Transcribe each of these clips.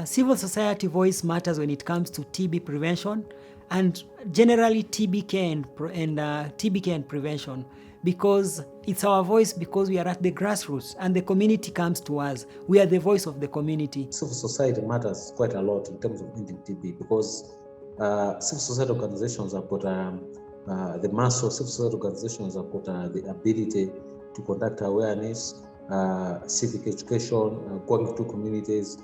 Civil society voice matters when it comes to TB prevention and generally TB care and prevention, because it's our voice, because we are at the grassroots and the community comes to us. We are the voice of the community. Civil society matters quite a lot in terms of ending TB, because civil society organizations have got the mass of civil society organizations have got the ability to conduct awareness, civic education, going to communities,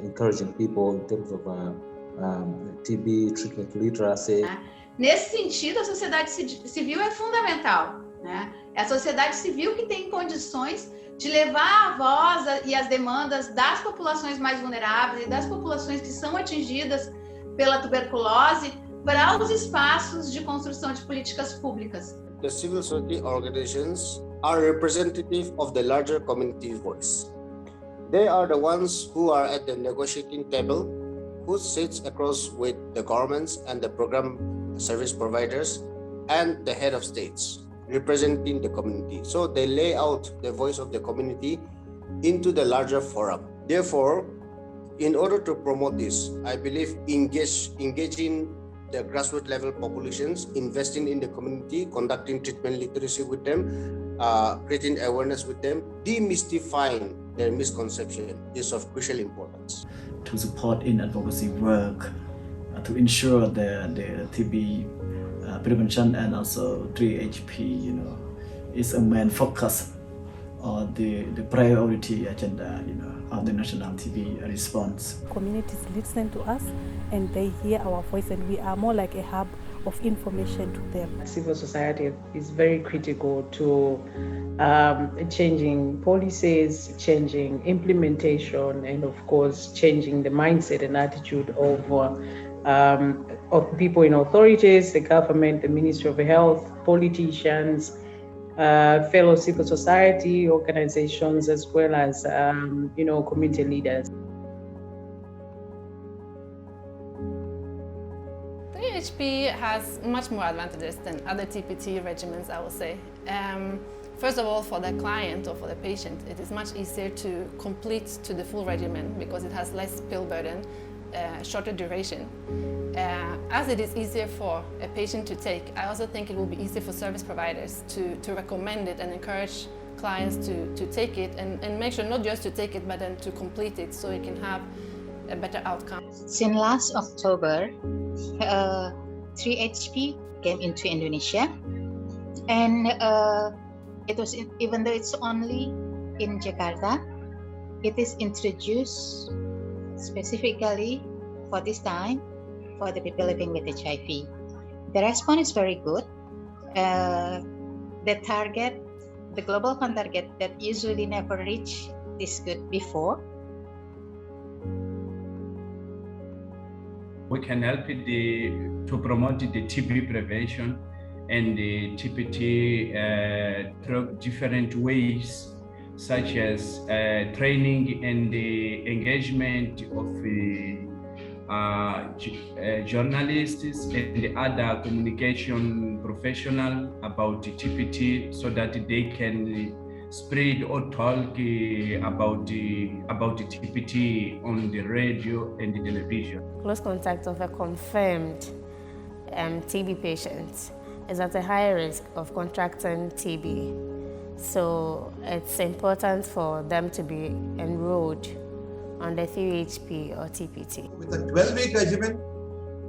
encouraging people in terms of TB treatment literacy. Nesse sentido, a sociedade civil é fundamental, né? É a sociedade civil que tem condições de levar a voz e as demandas das populações mais vulneráveis e das populações que são atingidas pela tuberculose para os espaços de construção de políticas públicas. The civil society organizations are representative of the larger community voice. They are the ones who are at the negotiating table, who sits across with the governments and the program service providers and the head of states, representing the community. So they lay out the voice of the community into the larger forum. Therefore, in order to promote this, I believe engaging the grassroots level populations, investing in the community, conducting treatment literacy with them, creating awareness with them, demystifying their misconception is of crucial importance. To support in advocacy work, to ensure the TB prevention and also 3HP, is a main focus or the priority agenda, of the national TB response. Communities listen to us and they hear our voice, and we are more like a hub of information to them. Civil society is very critical to changing policies, changing implementation, and of course changing the mindset and attitude of people in authorities, the government, the Ministry of Health, politicians, fellow civil society organizations, as well as community leaders. THP has much more advantages than other TPT regimens, I would say. First of all, for the client or for the patient, it is much easier to complete to the full regimen because it has less pill burden, shorter duration. As it is easier for a patient to take, I also think it will be easier for service providers to recommend it and encourage clients to take it and make sure not just to take it but then to complete it so it can have a better outcome. Since last October, 3HP came into Indonesia, and it was even though it's only in Jakarta, it is introduced specifically for this time for the people living with HIV. The response is very good. The target, the global fund target that usually never reached this good before. We can help to promote the TB prevention and the TPT through different ways, such as training and the engagement of journalists and the other communication professionals about the TPT, so that they can spread or talk about the TPT on the radio and the television. Close contact of a confirmed TB patient is at a higher risk of contracting TB. So it's important for them to be enrolled on the 3HP or TPT. With a 12-week regimen,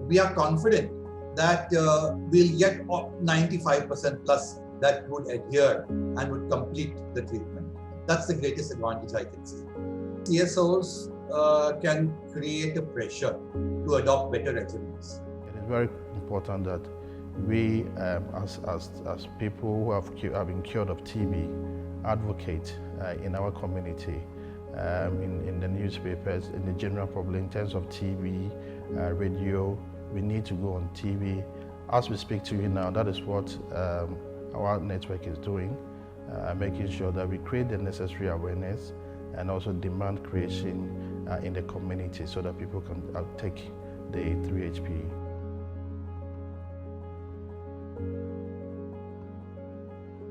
we are confident that we'll get 95% plus that would adhere and would complete the treatment. That's the greatest advantage I can see. CSOs can create a pressure to adopt better regimens. It is very important that we, as people who have been cured of TB, advocate in our community, in the newspapers, in the general public, in terms of TV, radio. We need to go on TV. As we speak to you now, that is what our network is doing, making sure that we create the necessary awareness and also demand creation in the community so that people can take the 3HP.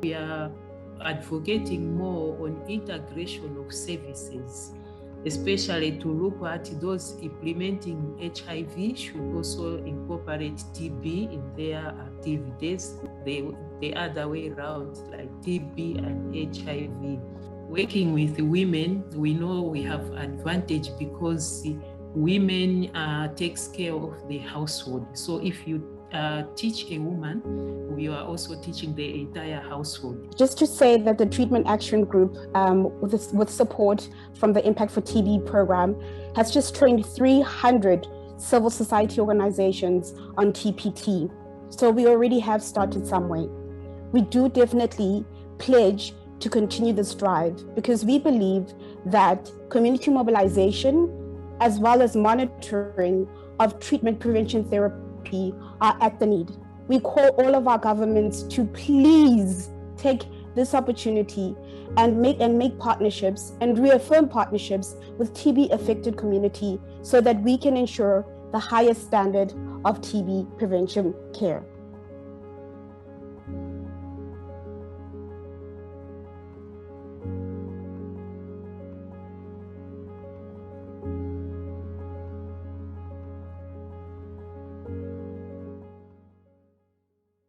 We are advocating more on integration of services especially to look at those implementing HIV should also incorporate TB in their activities. The other way around, like TB and HIV. Working with women, we know we have advantage because women takes care of the household. So if you teach a woman, we are also teaching the entire household. Just to say that the Treatment Action Group, with support from the IMPAACT4TB program, has just trained 300 civil society organizations on TPT. So we already have started somewhere. We do definitely pledge to continue this drive because we believe that community mobilization as well as monitoring of treatment prevention therapy are at the need. We call all of our governments to please take this opportunity and make partnerships and reaffirm partnerships with TB affected community so that we can ensure the highest standard of TB prevention care.